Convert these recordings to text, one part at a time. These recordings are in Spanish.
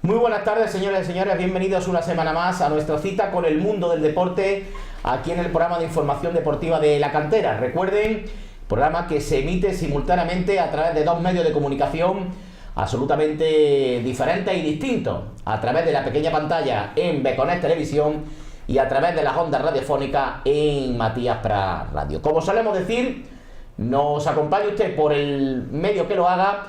Muy buenas tardes, señoras y señores, bienvenidos una semana más a nuestra cita con el mundo del deporte aquí en el programa de información deportiva de La Cantera. Recuerden, programa que se emite simultáneamente a través de dos medios de comunicación absolutamente diferentes y distintos, a través de la pequeña pantalla en Beconet Televisión y a través de las ondas radiofónicas en Matías Prats Radio. Como solemos decir, nos acompañe usted por el medio que lo haga,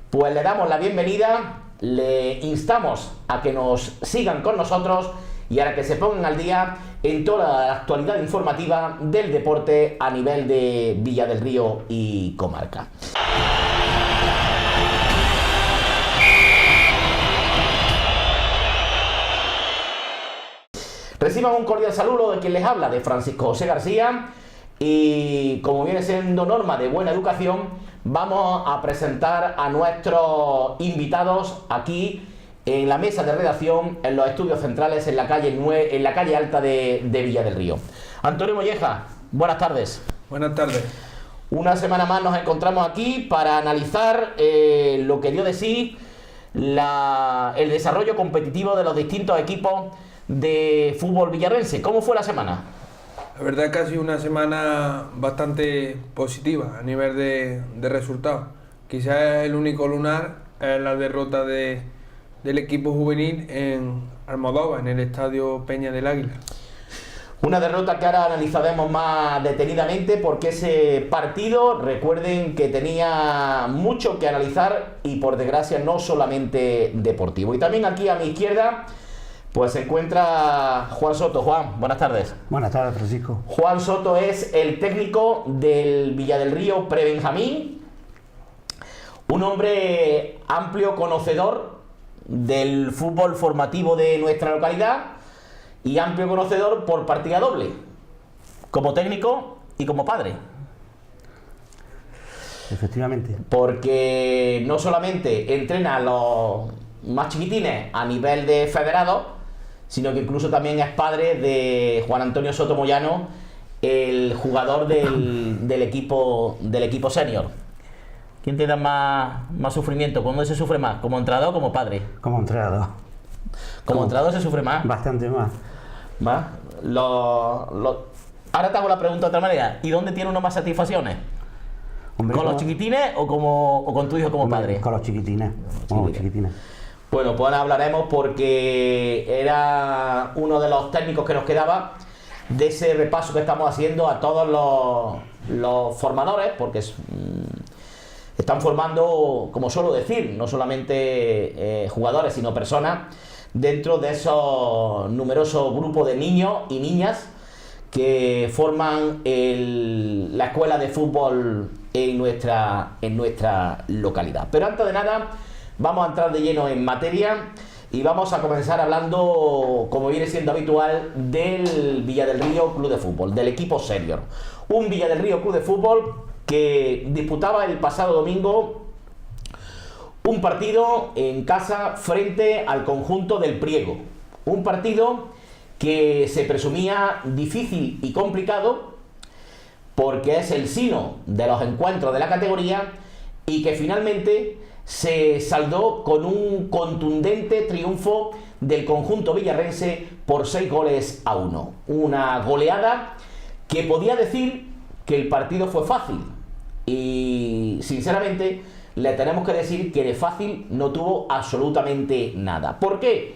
pues le damos la bienvenida. Le instamos a que nos sigan con nosotros y a que se pongan al día en toda la actualidad informativa del deporte a nivel de Villa del Río y comarca. Reciban un cordial saludo de quien les habla, de Francisco José García, y como viene siendo norma de buena educación, vamos a presentar a nuestros invitados aquí en la mesa de redacción, en los estudios centrales, en la calle Alta de Villa del Río. Antonio Molleja, buenas tardes. Buenas tardes. Una semana más nos encontramos aquí para analizar lo que dio de sí el desarrollo competitivo de los distintos equipos de fútbol villarrense. ¿Cómo fue la semana? La verdad es que ha sido una semana bastante positiva a nivel de resultados. Quizás el único lunar es la derrota del equipo juvenil en Almodóvar, en el estadio Peña del Águila. Una derrota que ahora analizaremos más detenidamente, porque ese partido, recuerden que tenía mucho que analizar y por desgracia no solamente deportivo. Y también aquí a mi izquierda pues se encuentra Juan Soto. Juan, buenas tardes. Buenas tardes, Francisco. Juan Soto es el técnico del Villa del Río Prebenjamín, un hombre amplio conocedor del fútbol formativo de nuestra localidad y amplio conocedor por partida doble, como técnico y como padre. Efectivamente. Porque no solamente entrena a los más chiquitines a nivel de federado, sino que incluso también es padre de Juan Antonio Soto Moyano, el jugador del equipo senior. ¿Quién te da más sufrimiento? ¿Cuándo se sufre más? ¿Como entrenador o como padre? Como entrenador. Como entrenador se sufre más. Bastante más. ¿Va? Ahora te hago la pregunta de otra manera. ¿Y dónde tiene uno más satisfacciones? Hombre, ¿Con los chiquitines o con tu hijo como padre? Con los chiquitines. Con los chiquitines. Bueno, pues ahora hablaremos, porque era uno de los técnicos que nos quedaba de ese repaso que estamos haciendo a todos los formadores, porque están formando, como suelo decir, no solamente jugadores, sino personas dentro de esos numerosos grupos de niños y niñas que forman la escuela de fútbol en nuestra localidad. Pero antes de nada, vamos a entrar de lleno en materia y vamos a comenzar hablando, como viene siendo habitual, del Villa del Río Club de Fútbol, del equipo senior. Un Villa del Río Club de Fútbol que disputaba el pasado domingo un partido en casa frente al conjunto del Priego. Un partido que se presumía difícil y complicado, porque es el sino de los encuentros de la categoría, y que finalmente se saldó con un contundente triunfo del conjunto villarrense por 6-1. Una goleada que podía decir que el partido fue fácil, y sinceramente le tenemos que decir que de fácil no tuvo absolutamente nada. ¿Por qué?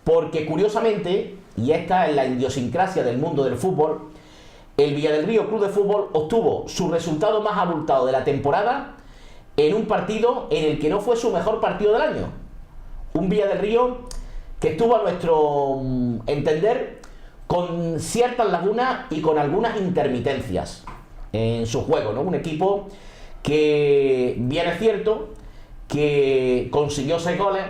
Porque curiosamente, y esta es la idiosincrasia del mundo del fútbol, el Villa del Río Club de Fútbol obtuvo su resultado más abultado de la temporada en un partido en el que no fue su mejor partido del año. Un Villa del Río que estuvo, a nuestro entender, con ciertas lagunas y con algunas intermitencias en su juego, ¿no? Un equipo que, bien es cierto, que consiguió 6 goles,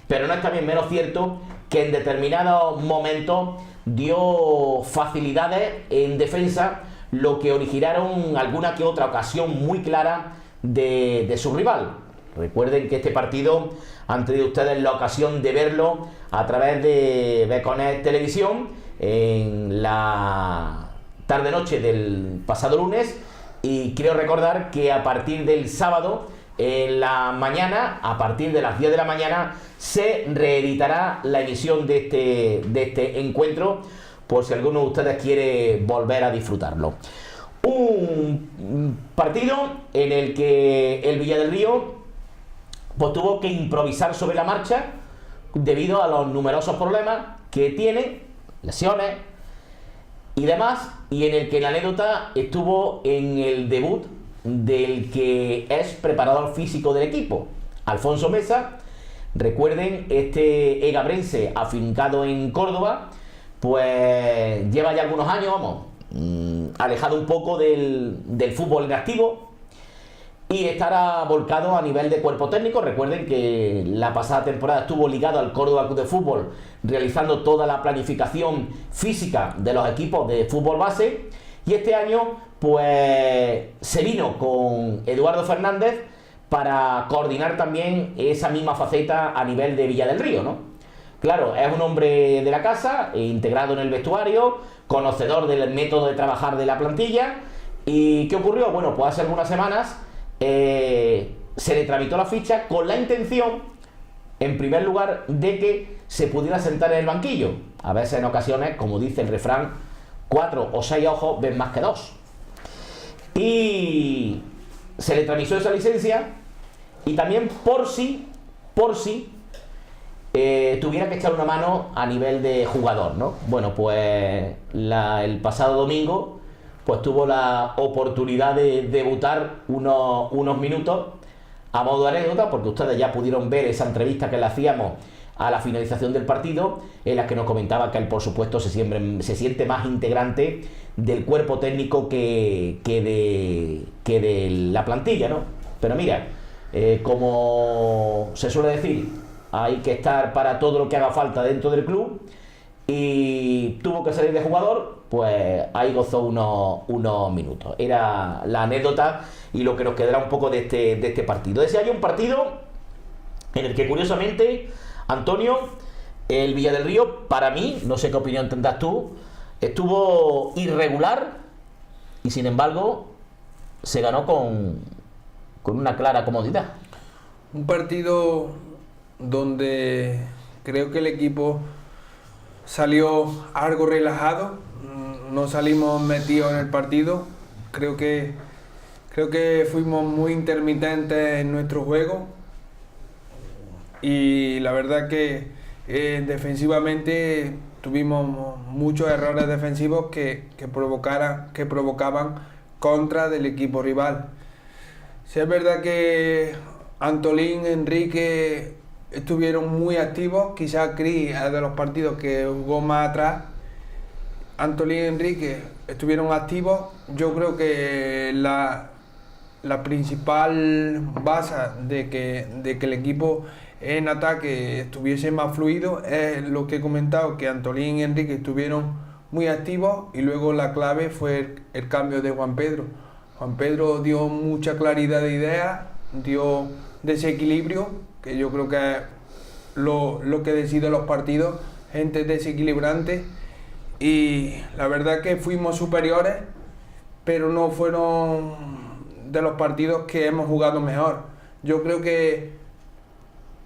pero no es también menos cierto que en determinados momentos dio facilidades en defensa, lo que originaron alguna que otra ocasión muy clara de su rival. Recuerden que este partido han tenido ustedes la ocasión de verlo a través de Beconet Televisión en la tarde-noche del pasado lunes, y creo recordar que a partir del sábado en la mañana, a partir de las 10 de la mañana, se reeditará la emisión de este encuentro, por si alguno de ustedes quiere volver a disfrutarlo. Un partido en el que el Villa del Río pues tuvo que improvisar sobre la marcha debido a los numerosos problemas que tiene, lesiones y demás, y en el que la anécdota estuvo en el debut del que es preparador físico del equipo, Alfonso Mesa. Recuerden, este egabrense afincado en Córdoba, pues lleva ya algunos años, alejado un poco del fútbol en activo y estará volcado a nivel de cuerpo técnico. Recuerden que la pasada temporada estuvo ligado al Córdoba Club de Fútbol, realizando toda la planificación física de los equipos de fútbol base, y este año pues se vino con Eduardo Fernández para coordinar también esa misma faceta a nivel de Villa del Río, ¿no? Claro, es un hombre de la casa, integrado en el vestuario, conocedor del método de trabajar de la plantilla. ¿Y qué ocurrió? Bueno, pues hace algunas semanas se le tramitó la ficha con la intención, en primer lugar, de que se pudiera sentar en el banquillo. A veces, en ocasiones, como dice el refrán, 4 o 6 ojos ven más que 2. Y se le tramitó esa licencia, y también por si tuviera que echar una mano a nivel de jugador, ¿no? Bueno, pues el pasado domingo pues tuvo la oportunidad de debutar unos minutos a modo de anécdota, porque ustedes ya pudieron ver esa entrevista que le hacíamos a la finalización del partido, en la que nos comentaba que él, por supuesto, se siente más integrante del cuerpo técnico que de la plantilla, ¿no? Pero mira, como se suele decir, hay que estar para todo lo que haga falta dentro del club, y tuvo que salir de jugador, pues ahí gozó unos minutos. Era la anécdota y lo que nos quedará un poco de este partido. Ese año, un partido en el que, curiosamente, Antonio, el Villa del Río, para mí, no sé qué opinión tendrás tú, estuvo irregular y, sin embargo, se ganó con una clara comodidad. Un partido donde creo que el equipo salió algo relajado, no salimos metidos en el partido. Creo que fuimos muy intermitentes en nuestro juego, y la verdad que defensivamente tuvimos muchos errores defensivos que provocaban contra del equipo rival. Sí, es verdad que Antolín, Enrique estuvieron muy activos. Quizás Cris es de los partidos que jugó más atrás. Antolín y Enrique estuvieron activos. Yo creo que la principal base de que el equipo en ataque estuviese más fluido es lo que he comentado, que Antolín y Enrique estuvieron muy activos, y luego la clave fue el cambio de Juan Pedro. Juan Pedro dio mucha claridad de ideas, dio desequilibrio, que yo creo que es lo que decide los partidos, gente desequilibrante, y la verdad que fuimos superiores, pero no fueron de los partidos que hemos jugado mejor. Yo creo que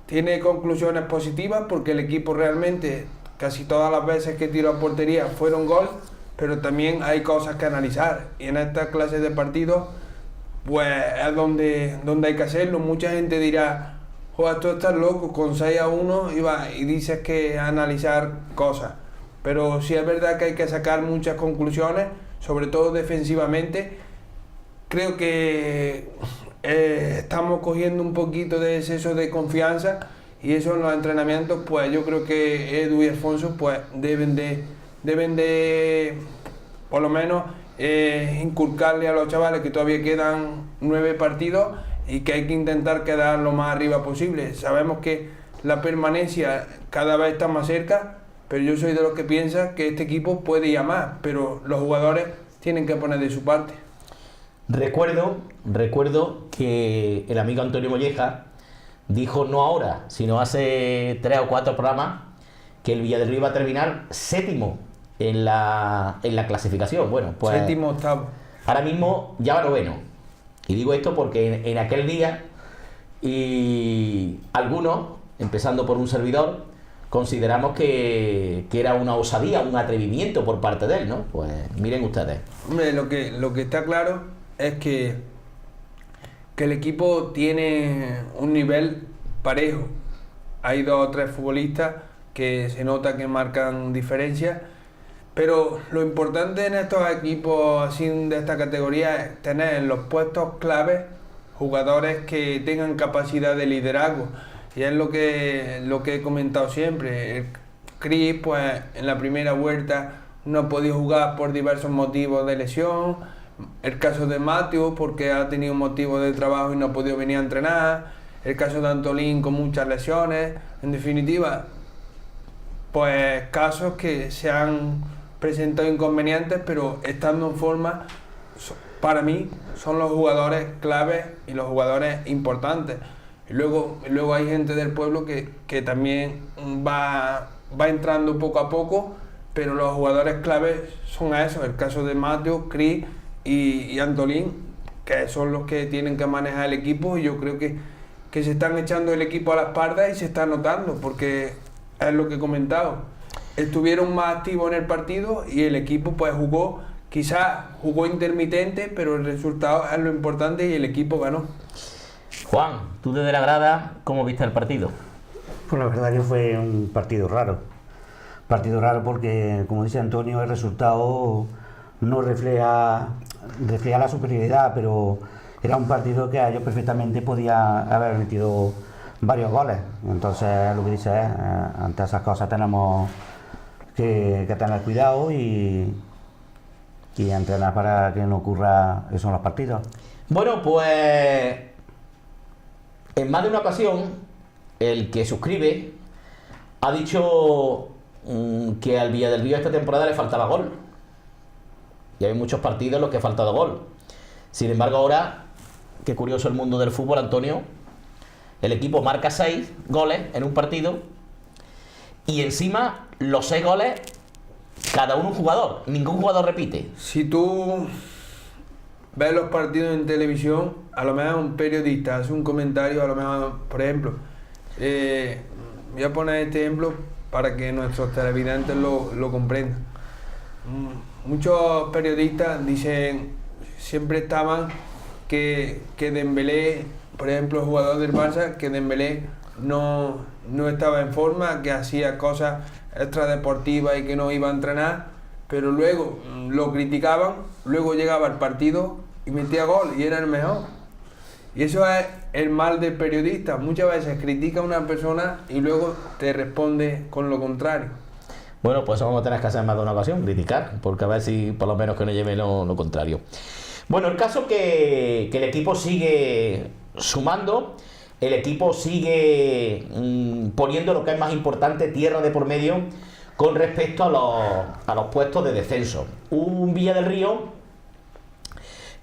tiene conclusiones positivas, porque el equipo realmente casi todas las veces que tiró a portería fueron gol, pero también hay cosas que analizar, y en esta clase de partidos pues es donde hay que hacerlo. Mucha gente dirá: joder, tú estás loco, con 6-1 y dices que analizar cosas, pero sí es verdad que hay que sacar muchas conclusiones, sobre todo defensivamente. Creo que estamos cogiendo un poquito de exceso de confianza, y eso en los entrenamientos, pues yo creo que Edu y Alfonso pues deben de por lo menos inculcarle a los chavales que todavía quedan 9 partidos y que hay que intentar quedar lo más arriba posible. Sabemos que la permanencia cada vez está más cerca, pero yo soy de los que piensa que este equipo puede ir a más, pero los jugadores tienen que poner de su parte. Recuerdo que el amigo Antonio Molleja dijo, no ahora, sino hace 3 o 4 programas, que el Villa del Río iba a terminar 7º en la clasificación. Bueno, pues 7º, 8º. Ahora mismo ya va 9º. Y digo esto porque en aquel día Y algunos, empezando por un servidor, consideramos que era una osadía, un atrevimiento por parte de él, ¿no? Pues miren ustedes. Hombre, lo que está claro es que el equipo tiene un nivel parejo. Hay 2 o 3 futbolistas que se nota que marcan diferencias, pero lo importante en estos equipos así de esta categoría es tener en los puestos claves jugadores que tengan capacidad de liderazgo. Y es lo que he comentado siempre. El Cris, pues en la primera vuelta no ha podido jugar por diversos motivos de lesión. El caso de Matthew, porque ha tenido motivos de trabajo y no ha podido venir a entrenar. El caso de Antolín con muchas lesiones. En definitiva, pues casos que se han presentado inconvenientes, pero estando en forma, para mí, son los jugadores claves y los jugadores importantes. Y luego hay gente del pueblo que también va entrando poco a poco, pero los jugadores claves son esos, el caso de Mateo, Cris y Antolín, que son los que tienen que manejar el equipo, y yo creo que se están echando el equipo a la espalda y se está notando, porque es lo que he comentado. Estuvieron más activos en el partido y el equipo pues quizás jugó intermitente, pero el resultado es lo importante y el equipo ganó. Juan, tú desde la grada, ¿cómo viste el partido? Pues la verdad que fue un partido raro. Partido raro porque, como dice Antonio, el resultado no refleja la superioridad, pero era un partido que ellos perfectamente podía haber metido varios goles. Entonces, lo que dice es, ante esas cosas tenemos que tener cuidado y entrenar para que no ocurra eso en los partidos. Bueno, pues en más de una ocasión el que suscribe ha dicho que al Villa del Río esta temporada le faltaba gol. Y hay muchos partidos en los que ha faltado gol. Sin embargo, ahora, qué curioso el mundo del fútbol, Antonio, el equipo marca 6 goles en un partido y encima los 6 goles cada uno un jugador, ningún jugador repite. Si tú ves los partidos en televisión, a lo mejor un periodista hace un comentario, a lo mejor, por ejemplo, voy a poner este ejemplo para que nuestros televidentes lo comprendan. Muchos periodistas dicen, siempre estaban que Dembélé, por ejemplo, el jugador del Barça, que Dembélé no estaba en forma, que hacía cosas extradeportivas y que no iba a entrenar, pero luego lo criticaban, luego llegaba al partido y metía gol y era el mejor. Y eso es el mal del periodista. Muchas veces critica a una persona y luego te responde con lo contrario. Bueno, pues eso vamos a tener que hacer más de una ocasión, criticar, porque a ver si por lo menos que no lleve lo contrario. Bueno, el caso que el equipo sigue sumando, el equipo sigue poniendo lo que es más importante, tierra de por medio, con respecto a los puestos de descenso. Un Villa del Río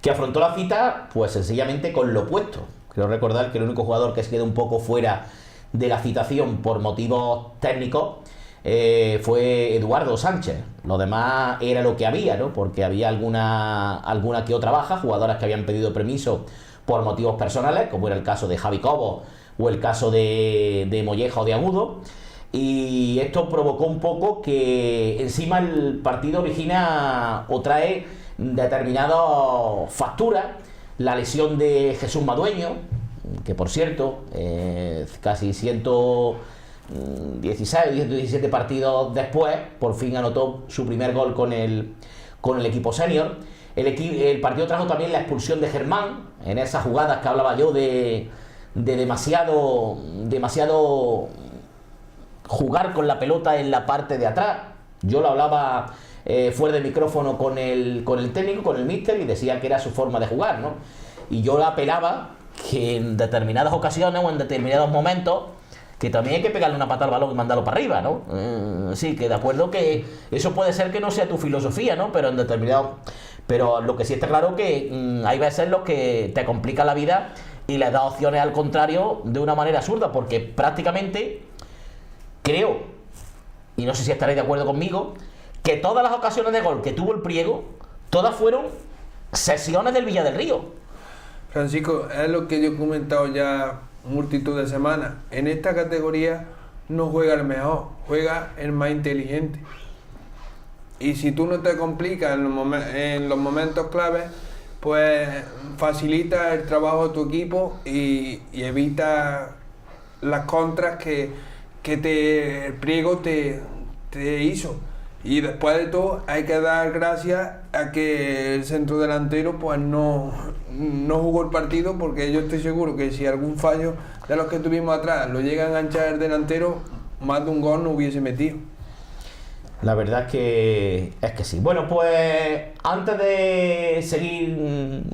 que afrontó la cita, pues sencillamente con lo opuesto. Quiero recordar que el único jugador que se quedó un poco fuera de la citación por motivos técnicos fue Eduardo Sánchez. Lo demás era lo que había, ¿no? Porque había alguna que otra baja, jugadoras que habían pedido permiso por motivos personales, como era el caso de Javi Cobo o el caso de Molleja o de Agudo. Y esto provocó un poco que encima el partido origina o trae determinadas facturas. La lesión de Jesús Madueño, que por cierto, casi 117 partidos después, por fin anotó su primer gol con el equipo senior. El partido trajo también la expulsión de Germán, en esas jugadas que hablaba yo de demasiado jugar con la pelota en la parte de atrás. Yo lo hablaba fuera de micrófono con el técnico, con el míster, y decía que era su forma de jugar, ¿no? Y yo apelaba que en determinadas ocasiones o en determinados momentos que también hay que pegarle una patada al balón y mandarlo para arriba, ¿no? Sí, que de acuerdo que eso puede ser que no sea tu filosofía, ¿no? Pero lo que sí está claro que hay veces los que te complica la vida y le das opciones al contrario de una manera absurda, porque prácticamente creo, y no sé si estaréis de acuerdo conmigo, que todas las ocasiones de gol que tuvo el Priego, todas fueron sesiones del Villa del Río. Francisco, es lo que yo he comentado ya multitud de semanas. En esta categoría no juega el mejor, juega el más inteligente. Y si tú no te complicas en los momentos claves, pues facilita el trabajo de tu equipo y evita las contras que el Priego te hizo. Y después de todo hay que dar gracias a que el centro delantero pues no jugó el partido, porque yo estoy seguro que si algún fallo de los que tuvimos atrás lo llega a enganchar el delantero, más de un gol no hubiese metido. La verdad es que sí. Bueno, pues antes de seguir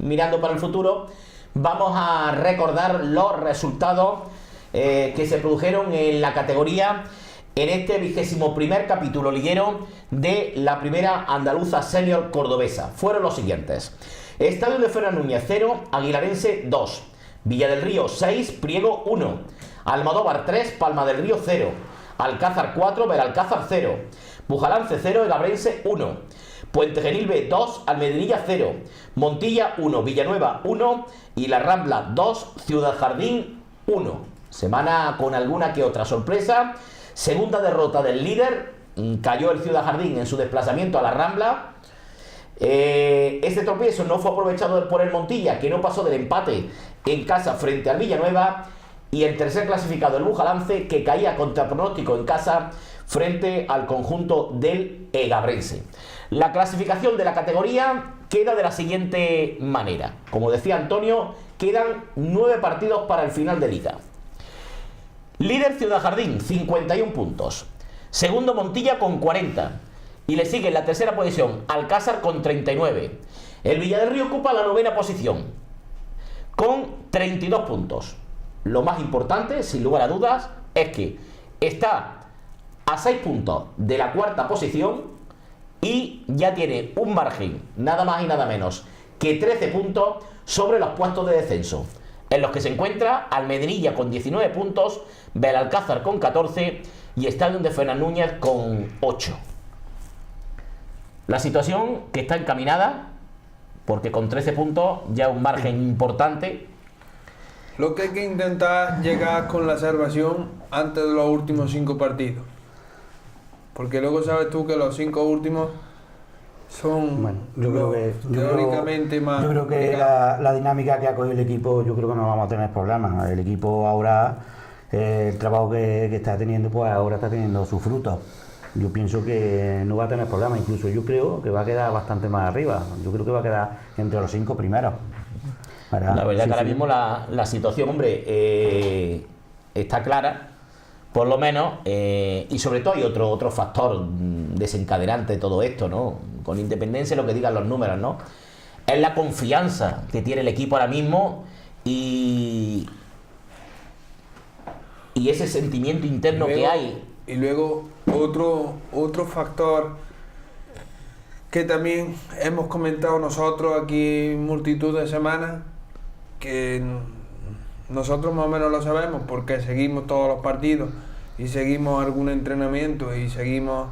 mirando para el futuro, vamos a recordar los resultados que se produjeron en la categoría en este 21º capítulo liguero de la primera andaluza senior cordobesa. Fueron los siguientes: Estadio de Fernán Núñez 0, Aguilarense 2, Villa del Río 6, Priego 1, Almodóvar 3, Palma del Río 0, Alcázar 4, Belalcázar 0, Bujalance 0, Egabrense 1, Puente Genilve 2, Almedinilla 0, Montilla 1, Villanueva 1 y La Rambla 2, Ciudad Jardín 1. Semana con alguna que otra sorpresa. Segunda derrota del líder, cayó el Ciudad Jardín en su desplazamiento a La Rambla. Este tropiezo no fue aprovechado por el Montilla, que no pasó del empate en casa frente al Villanueva, y el tercer clasificado, el Bujalance, que caía contra pronóstico en casa frente al conjunto del Egabrense. La clasificación de la categoría queda de la siguiente manera. Como decía Antonio, quedan 9 partidos para el final de liga. Líder Ciudad Jardín, 51 puntos. Segundo Montilla con 40. Y le sigue en la tercera posición Alcázar con 39. El Villa del Río ocupa la 9ª posición con 32 puntos. Lo más importante, sin lugar a dudas, es que está a 6 puntos de la 4ª posición y ya tiene un margen, nada más y nada menos, que 13 puntos sobre los puestos de descenso, en los que se encuentra Almedinilla con 19 puntos, Belalcázar con 14 y Estadio de Fernán Núñez con 8. La situación que está encaminada, porque con 13 puntos ya un margen importante. Lo que hay que intentar llegar con la salvación antes de los últimos 5 partidos. Porque luego sabes tú que los 5 últimos son, bueno, teóricamente más... Yo creo que la dinámica que ha cogido el equipo, yo creo que no vamos a tener problemas. El equipo ahora, el trabajo que está teniendo, pues ahora está teniendo sus frutos. Yo pienso que no va a tener problemas, incluso yo creo que va a quedar bastante más arriba. Yo creo que va a quedar entre los 5 primeros. La verdad que ahora mismo la situación, hombre, está clara, por lo menos, y sobre todo hay otro factor desencadenante de todo esto, ¿no? Con independencia de lo que digan los números, ¿no? Es la confianza que tiene el equipo ahora mismo y ese sentimiento interno que hay. Y luego otro factor que también hemos comentado nosotros aquí en multitud de semanas, que nosotros más o menos lo sabemos porque seguimos todos los partidos y seguimos algún entrenamiento y seguimos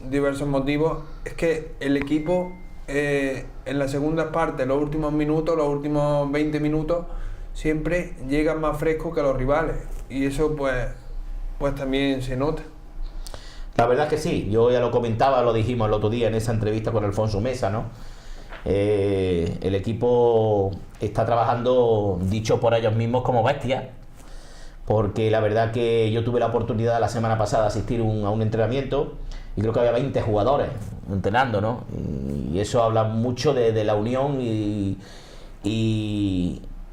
diversos motivos, es que el equipo en la segunda parte, los últimos minutos, los últimos 20 minutos, siempre llegan más frescos que los rivales y eso pues también se nota. La verdad es que sí, yo ya lo comentaba, lo dijimos el otro día en esa entrevista con Alfonso Mesa, ¿no? El equipo está trabajando, dicho por ellos mismos, como bestias, porque la verdad que yo tuve la oportunidad la semana pasada de asistir a un entrenamiento y creo que había 20 jugadores entrenando, ¿no? Y eso habla mucho de la unión y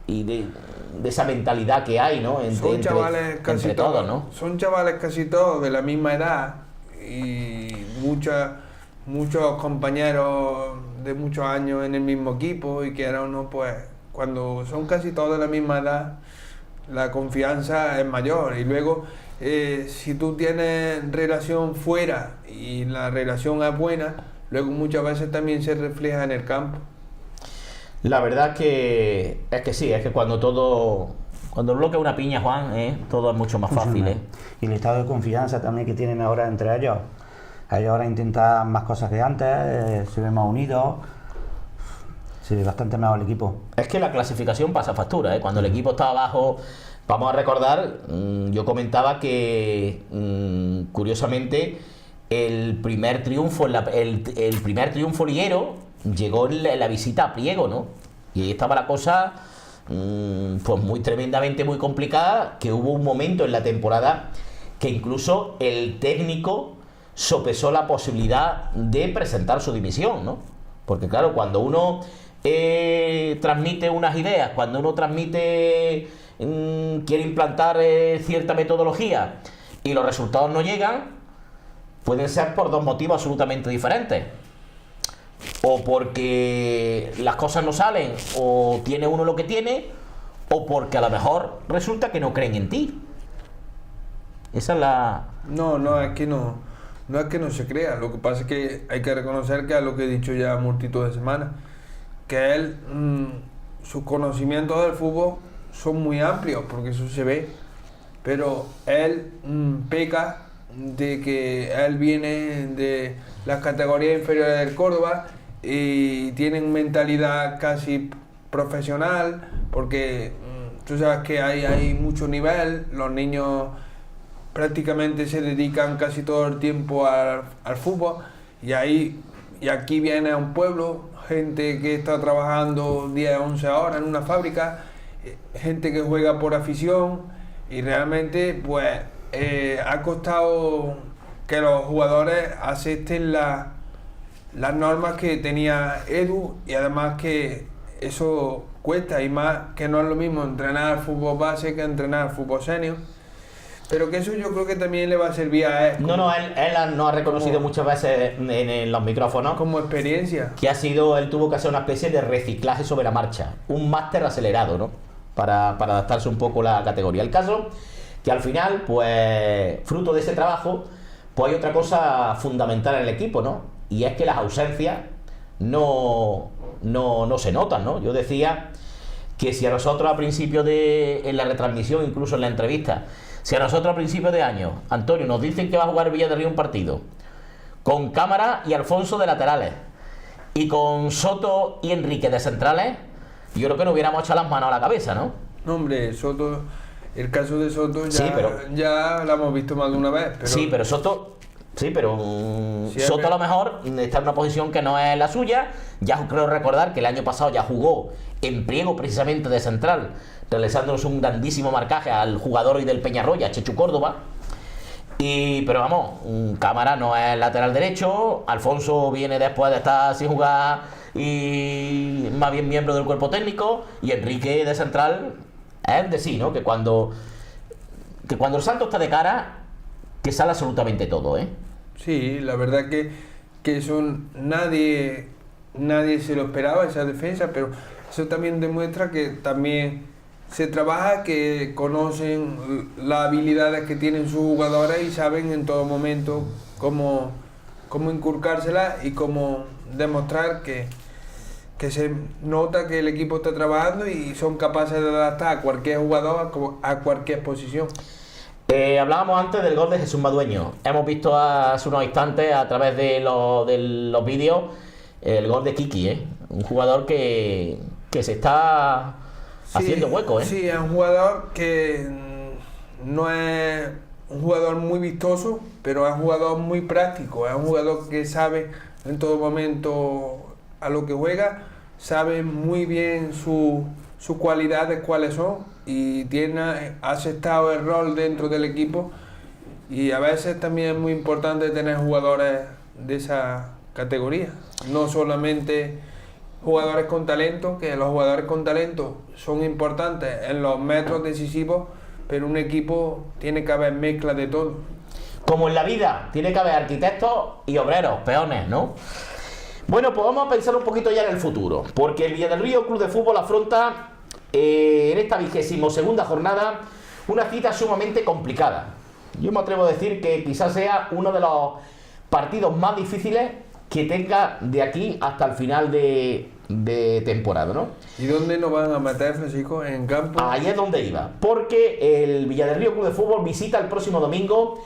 de esa mentalidad que hay, ¿no? Son chavales casi todos, ¿no? Son chavales casi todos de la misma edad y muchos compañeros de muchos años en el mismo equipo, y que ahora uno, pues, cuando son casi todos de la misma edad, la confianza es mayor. Y luego, si tú tienes relación fuera y la relación es buena, luego muchas veces también se refleja en el campo. La verdad es que sí, es que cuando el bloque es una piña, Juan, todo es mucho más fácil. Y el estado de confianza también que tienen ahora entre ellos. Ellos ahora intentan más cosas que antes, se ven más unidos, se ve bastante mejor el equipo. Es que la clasificación pasa factura, cuando el equipo está abajo Vamos a recordar, yo comentaba que curiosamente el primer triunfo el primer triunfo liguero llegó en la visita a Priego, ¿no? Y ahí estaba la cosa pues muy tremendamente muy complicada, que hubo un momento en la temporada que incluso el técnico sopesó la posibilidad de presentar su dimisión, ¿no? Porque claro, cuando uno transmite unas ideas, cuando uno quiere implantar cierta metodología y los resultados no llegan, pueden ser por dos motivos absolutamente diferentes. O porque las cosas no salen, o tiene uno lo que tiene, o porque a lo mejor resulta que no creen en ti. Esa es la... No es que no se crea. Lo que pasa es que hay que reconocer que es lo que he dicho ya multitud de semanas, que él, sus conocimientos del fútbol son muy amplios, porque eso se ve, pero él peca de que él viene de las categorías inferiores del Córdoba y tienen mentalidad casi profesional, porque tú sabes que hay mucho nivel, los niños prácticamente se dedican casi todo el tiempo al fútbol, y aquí viene a un pueblo gente que está trabajando 10 o 11 horas en una fábrica, gente que juega por afición, y realmente pues ha costado que los jugadores acepten las normas que tenía Edu, y además que eso cuesta, y más que no es lo mismo entrenar fútbol base que entrenar fútbol senior, pero que eso yo creo que también le va a servir a él. Él nos ha reconocido muchas veces en los micrófonos como experiencia, que él tuvo que hacer una especie de reciclaje sobre la marcha, un máster acelerado, ¿no? Para adaptarse un poco a la categoría. El caso que al final, pues fruto de ese trabajo, pues hay otra cosa fundamental en el equipo, ¿no? Y es que las ausencias no se notan, ¿no? Yo decía que si a nosotros a principio en la retransmisión, incluso en la entrevista, si a nosotros a principios de año, Antonio, nos dicen que va a jugar Villarreal un partido con Cámara y Alfonso de laterales y con Soto y Enrique de centrales, yo creo que nos hubiéramos echado las manos a la cabeza, ¿no? No, hombre, Soto, el caso de Soto ya, sí, ya lo hemos visto más de una vez. Pero... Sí, pero Soto a lo mejor está en una posición que no es la suya. Ya creo recordar que el año pasado ya jugó en Priego precisamente de central, realizándonos un grandísimo marcaje al jugador hoy del Peñarroya, Chechu Córdoba. Pero vamos, Cámara no es lateral derecho, Alfonso viene después de estar sin jugar y más bien miembro del cuerpo técnico, y Enrique de central es de sí, ¿no? Que cuando el Santos está de cara, que sale absolutamente todo, ¿eh? Sí, la verdad que eso nadie se lo esperaba, esa defensa, pero eso también demuestra que también se trabaja, que conocen las habilidades que tienen sus jugadores y saben en todo momento cómo inculcárselas y cómo demostrar que se nota que el equipo está trabajando y son capaces de adaptar a cualquier jugador a cualquier posición. Hablábamos antes del gol de Jesús Madueño. Hemos visto hace unos instantes a través de los vídeos el gol de Kiki, un jugador que se está haciendo hueco, ¿eh? Sí, es un jugador que no es un jugador muy vistoso, pero es un jugador muy práctico, es un jugador que sabe en todo momento a lo que juega, sabe muy bien sus cualidades cuáles son, y ha aceptado el rol dentro del equipo, y a veces también es muy importante tener jugadores de esa categoría, no solamente jugadores con talento, que los jugadores con talento son importantes en los metros decisivos, pero un equipo tiene que haber mezcla de todo. Como en la vida, tiene que haber arquitectos y obreros, peones, ¿no? Bueno, pues vamos a pensar un poquito ya en el futuro, porque el Villarreal Club de Fútbol afronta en esta 22ª jornada una cita sumamente complicada. Yo me atrevo a decir que quizás sea uno de los partidos más difíciles que tenga de aquí hasta el final de temporada, ¿no? ¿Y dónde nos van a meter, Francisco? ¿En campo? Ahí es donde iba, porque el Villarreal Club de Fútbol visita el próximo domingo,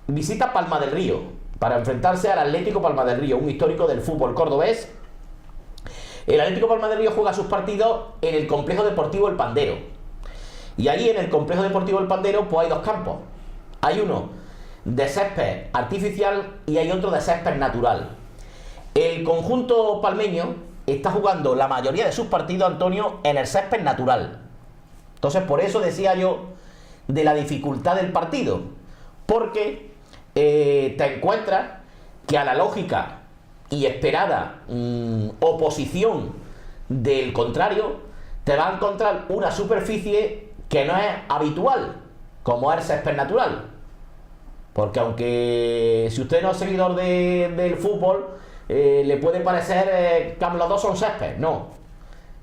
visita Palma del Río para enfrentarse al Atlético Palma del Río, un histórico del fútbol cordobés. El Atlético Palma del Río juega sus partidos en el complejo deportivo El Pandero. Y allí en el complejo deportivo El Pandero pues hay dos campos. Hay uno de césped artificial y hay otro de césped natural. El conjunto palmeño está jugando la mayoría de sus partidos, Antonio, en el césped natural. Entonces por eso decía yo de la dificultad del partido, porque te encuentras que a la lógica y esperada oposición del contrario, te va a encontrar una superficie que no es habitual, como es el césped natural. Porque aunque si usted no es seguidor del fútbol, le puede parecer que los dos son césped, no.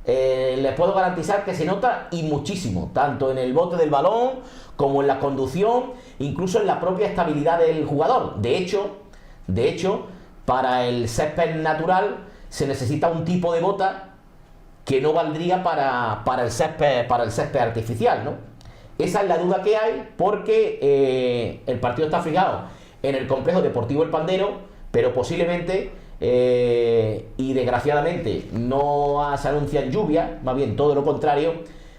Les puedo garantizar que se nota y muchísimo, tanto en el bote del balón como en la conducción, incluso en la propia estabilidad del jugador. De hecho, para el césped natural se necesita un tipo de bota que no valdría para el césped artificial, ¿no? Esa es la duda que hay, porque el partido está fijado en el complejo deportivo El Pandero, pero posiblemente y desgraciadamente no se anuncian lluvia, más bien todo lo contrario.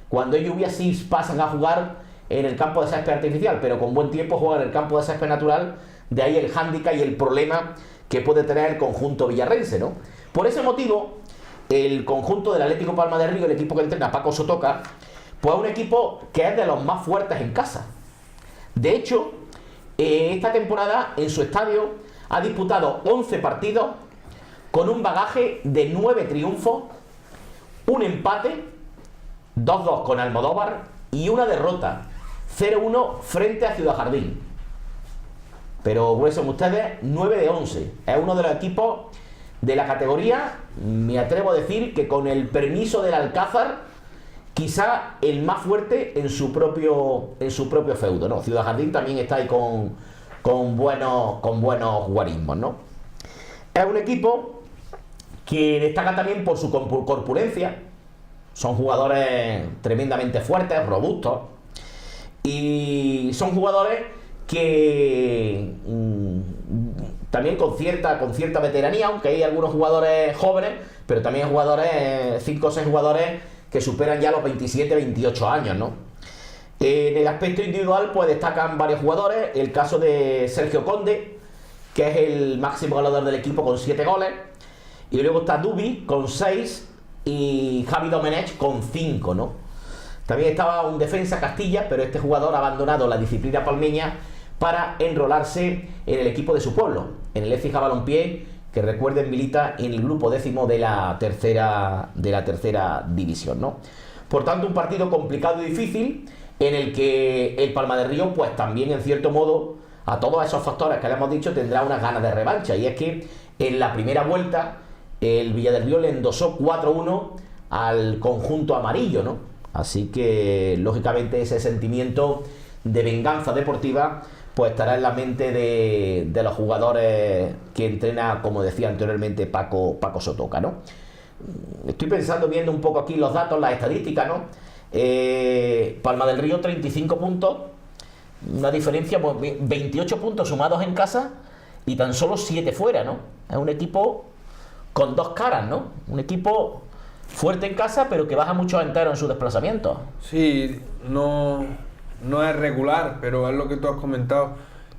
Cuando hay lluvia sí pasan a jugar en el campo de césped artificial, pero con buen tiempo juegan en el campo de césped natural. De ahí el hándicap y el problema que puede tener el conjunto villarrense, ¿no? Por ese motivo, el conjunto del Atlético Palma del Río, el equipo que entrena Paco Sotoca, pues es un equipo que es de los más fuertes en casa. De hecho, esta temporada en su estadio ha disputado 11 partidos con un bagaje de 9 triunfos, un empate, 2-2 con Almodóvar y una derrota, 0-1 frente a Ciudad Jardín. Pero gruesos ustedes, 9 de 11. Es uno de los equipos de la categoría, me atrevo a decir que con el permiso del Alcázar, quizá el más fuerte en su propio feudo, ¿no? Ciudad Jardín también está ahí con buenos guarismos, ¿no? Es un equipo que destaca también por su corpulencia. Son jugadores tremendamente fuertes, robustos, y son jugadores que también con cierta veteranía, aunque hay algunos jugadores jóvenes, pero también hay jugadores, 5 o 6 jugadores que superan ya los 27, 28 años, ¿no? En el aspecto individual pues destacan varios jugadores, el caso de Sergio Conde, que es el máximo goleador del equipo con 7 goles, y luego está Dubi con 6 y Javi Domenech con 5, ¿no? También estaba un defensa Castilla, pero este jugador ha abandonado la disciplina palmeña para enrolarse en el equipo de su pueblo, en el Écija Balompié, que recuerden milita en el grupo 10º de la tercera división, ¿no? Por tanto, un partido complicado y difícil, en el que el Palma del Río pues también en cierto modo, a todos esos factores que le hemos dicho, tendrá unas ganas de revancha, y es que en la primera vuelta el Villa del Río le endosó 4-1 al conjunto amarillo, ¿no? Así que lógicamente ese sentimiento de venganza deportiva pues estará en la mente de los jugadores que entrena, como decía anteriormente, Paco Sotoca, ¿no? Estoy pensando, viendo un poco aquí los datos, las estadísticas, ¿no? Palma del Río 35 puntos, una diferencia, pues 28 puntos sumados en casa y tan solo 7 fuera, ¿no? Es un equipo con dos caras, ¿no? Un equipo fuerte en casa, pero que baja mucho entero en sus desplazamientos. Sí, no es regular, pero es lo que tú has comentado.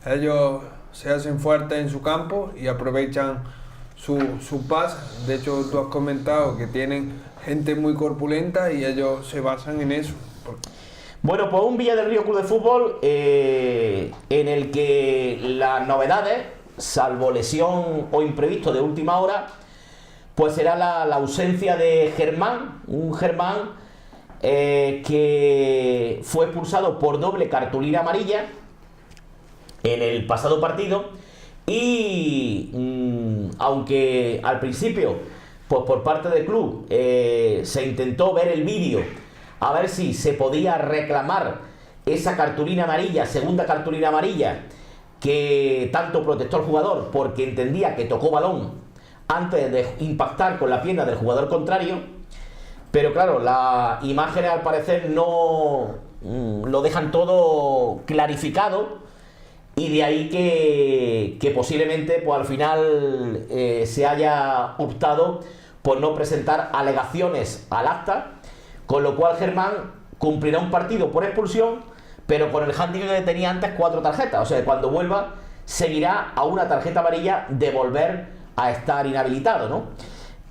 Ellos se hacen fuertes en su campo y aprovechan su pase. De hecho, tú has comentado que tienen gente muy corpulenta y ellos se basan en eso. Bueno, pues un Villa del Río Club de Fútbol en el que las novedades, salvo lesión o imprevisto de última hora, pues será la ausencia de Germán, un Germán que fue expulsado por doble cartulina amarilla en el pasado partido, y aunque al principio pues por parte del club se intentó ver el vídeo a ver si se podía reclamar esa cartulina amarilla, segunda cartulina amarilla, que tanto protestó el jugador porque entendía que tocó balón antes de impactar con la pierna del jugador contrario, pero claro, las imágenes al parecer no lo dejan todo clarificado, y de ahí que posiblemente pues al final se haya optado por no presentar alegaciones al acta, con lo cual Germán cumplirá un partido por expulsión, pero con el hándicap que tenía antes 4 tarjetas. O sea, cuando vuelva, seguirá a una tarjeta amarilla de volver a estar inhabilitado, ¿no?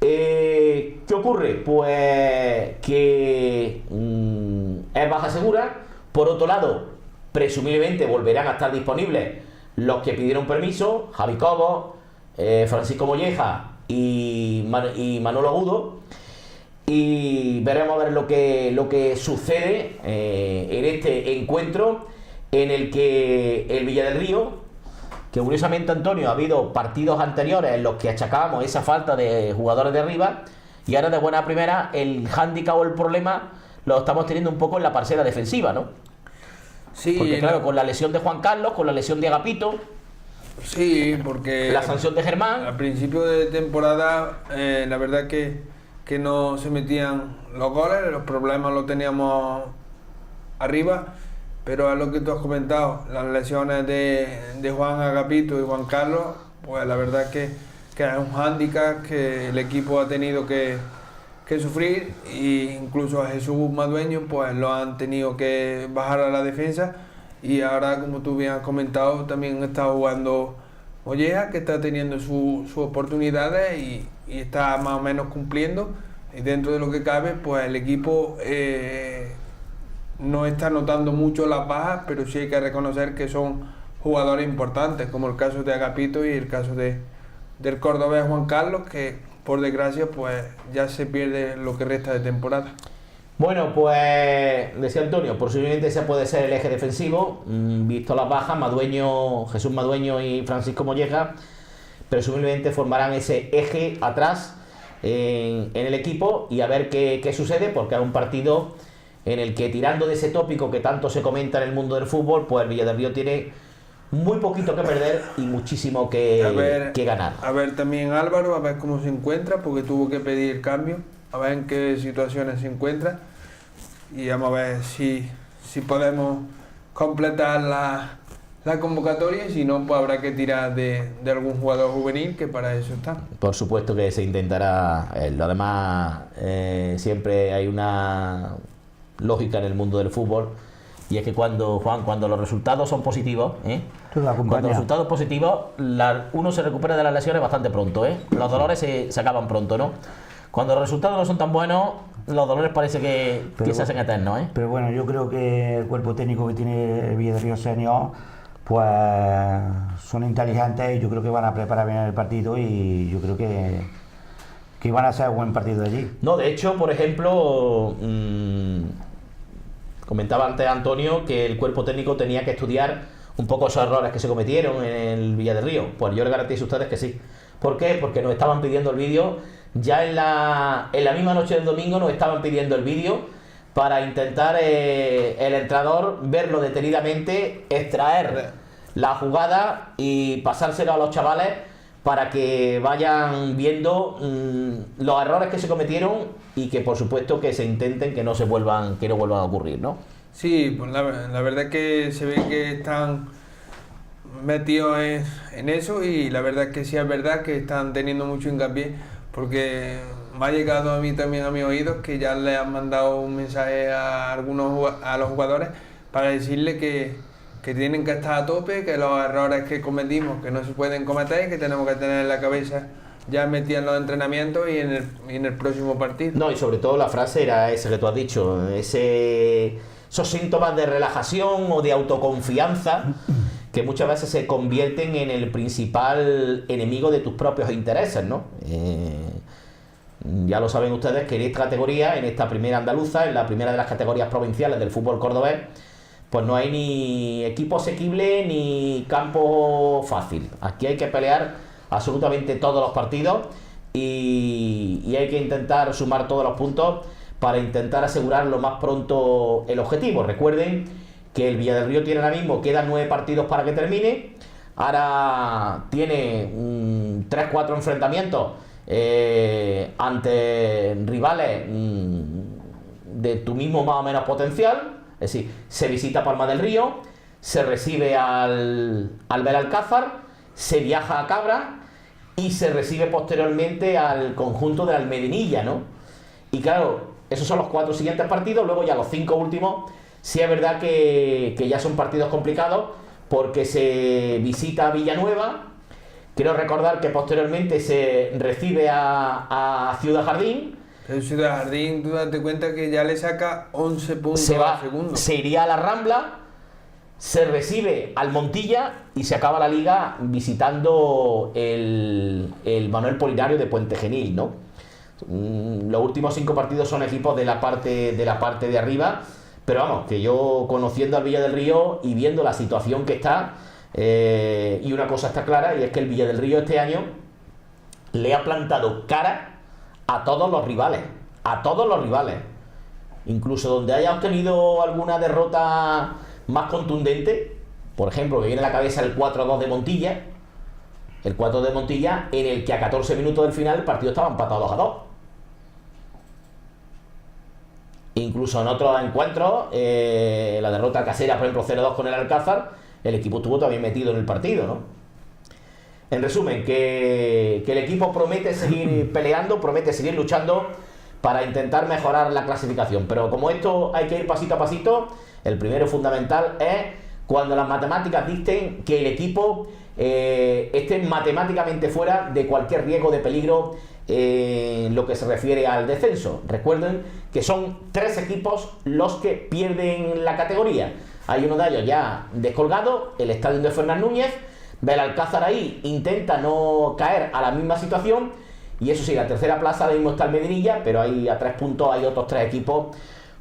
¿Qué ocurre? Pues que es baja segura. Por otro lado, presumiblemente volverán a estar disponibles los que pidieron permiso: Javi Cobos, Francisco Molleja y Manolo Agudo. Y veremos a ver lo que sucede en este encuentro, en el que el Villa del Río, que curiosamente, Antonio, ha habido partidos anteriores en los que achacábamos esa falta de jugadores de arriba, y ahora de buena primera el hándicap o el problema lo estamos teniendo un poco en la parcela defensiva, ¿no? Sí, porque claro, con la lesión de Juan Carlos, con la lesión de Agapito, sí, porque la sanción de Germán, al principio de temporada, la verdad que no se metían los goles, los problemas los teníamos arriba, pero a lo que tú has comentado, las lesiones de Juan Agapito y Juan Carlos, pues la verdad que es un hándicap que el equipo ha tenido que sufrir, e incluso a Jesús Madueño pues lo han tenido que bajar a la defensa, y ahora, como tú bien has comentado, también está jugando Molleja, que está teniendo sus oportunidades y está más o menos cumpliendo, y dentro de lo que cabe pues el equipo no está notando mucho las bajas, pero sí hay que reconocer que son jugadores importantes, como el caso de Agapito y el caso del cordobés Juan Carlos, que por desgracia pues ya se pierde lo que resta de temporada. Bueno, pues decía Antonio, posiblemente ese puede ser el eje defensivo, visto las bajas. Jesús Madueño y Francisco Molleja presumiblemente formarán ese eje atrás en el equipo, y a ver qué sucede, porque es un partido en el que, tirando de ese tópico que tanto se comenta en el mundo del fútbol, pues el Villa del Río tiene muy poquito que perder y muchísimo que ganar. A ver también Álvaro, a ver cómo se encuentra, porque tuvo que pedir cambio, a ver en qué situaciones se encuentra, y vamos a ver si podemos completar la convocatoria, y si no, pues habrá que tirar de algún jugador juvenil, que para eso está. Por supuesto que se intentará. Lo demás, siempre hay una lógica en el mundo del fútbol, y es que cuando los resultados son positivos, cuando los resultados positivos, uno se recupera de las lesiones bastante pronto, los dolores se acaban pronto, ¿no? Cuando los resultados no son tan buenos, los dolores parece que se hacen eternos, Pero bueno, yo creo que el cuerpo técnico que tiene el Villa del Río Senior, pues son inteligentes, y yo creo que van a preparar bien el partido, y yo creo que van a hacer un buen partido de allí. No, de hecho, por ejemplo, comentaba antes Antonio que el cuerpo técnico tenía que estudiar un poco esos errores que se cometieron en el Villa del Río. Pues yo les garantizo a ustedes que sí. ¿Por qué? Porque nos estaban pidiendo el vídeo, ya en la misma noche del domingo nos estaban pidiendo el vídeo para intentar el entrenador verlo detenidamente, extraer la jugada y pasárselo a los chavales para que vayan viendo los errores que se cometieron, y que por supuesto que se intenten que no vuelvan a ocurrir, ¿no? Sí, pues la verdad es que se ve que están metidos en eso, y la verdad es que sí es verdad que están teniendo mucho hincapié, porque me ha llegado a mí también, a mis oídos, que ya le han mandado un mensaje a los jugadores para decirle que tienen que estar a tope, que los errores que cometimos que no se pueden cometer, que tenemos que tener en la cabeza ya metida en los entrenamientos y en el próximo partido. No, y sobre todo la frase era esa que tú has dicho, esos síntomas de relajación o de autoconfianza que muchas veces se convierten en el principal enemigo de tus propios intereses, ¿no? Ya lo saben ustedes que en esta categoría, en esta primera andaluza, en la primera de las categorías provinciales del fútbol cordobés, pues no hay ni equipo asequible ni campo fácil. Aquí hay que pelear absolutamente todos los partidos, y hay que intentar sumar todos los puntos para intentar asegurar lo más pronto el objetivo. Recuerden que el Villa del Río tiene ahora mismo, quedan 9 partidos para que termine. Ahora tiene 3-4 enfrentamientos ante rivales de tu mismo más o menos potencial. Es decir, se visita Palma del Río, se recibe al Belalcázar, se viaja a Cabra y se recibe posteriormente al conjunto de Almedinilla, ¿no? Y claro, Esos son los 4 siguientes partidos. Luego ya los 5 últimos, sí es verdad que ya son partidos complicados, porque se visita Villanueva. Quiero recordar que posteriormente se recibe a Ciudad Jardín. El Ciudad Jardín, tú date cuenta que ya le saca 11 puntos al segundo. Se iría a la Rambla, se recibe al Montilla y se acaba la liga visitando el Manuel Polinario de Puente Genil, ¿no? Los últimos 5 partidos son equipos de la parte de arriba, pero vamos, que yo conociendo al Villa del Río y viendo la situación que está, y una cosa está clara, y es que el Villa del Río este año le ha plantado cara a todos los rivales, incluso donde haya obtenido alguna derrota más contundente. Por ejemplo, me viene a la cabeza el 4-2 de Montilla, en el que a 14 minutos del final el partido estaba empatado 2-2. Incluso en otros encuentros, la derrota casera, por ejemplo 0-2 con el Alcázar, el equipo estuvo también metido en el partido, ¿no? En resumen, que el equipo promete seguir peleando, promete seguir luchando para intentar mejorar la clasificación. Pero como esto hay que ir pasito a pasito, el primero fundamental es cuando las matemáticas dicten que el equipo esté matemáticamente fuera de cualquier riesgo de peligro en lo que se refiere al descenso. Recuerden que son 3 equipos los que pierden la categoría. Hay uno de ellos ya descolgado, el Estadio de Fernán Núñez. El Alcázar ahí intenta no caer a la misma situación, y eso sí, la tercera plaza ahora mismo está el Medinilla, pero ahí a 3 puntos hay otros 3 equipos,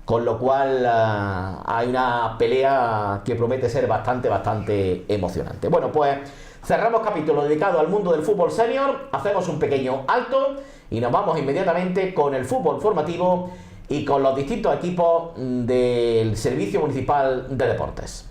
con lo cual hay una pelea que promete ser bastante emocionante. Bueno, pues cerramos capítulo dedicado al mundo del fútbol senior, hacemos un pequeño alto y nos vamos inmediatamente con el fútbol formativo y con los distintos equipos del Servicio Municipal de Deportes.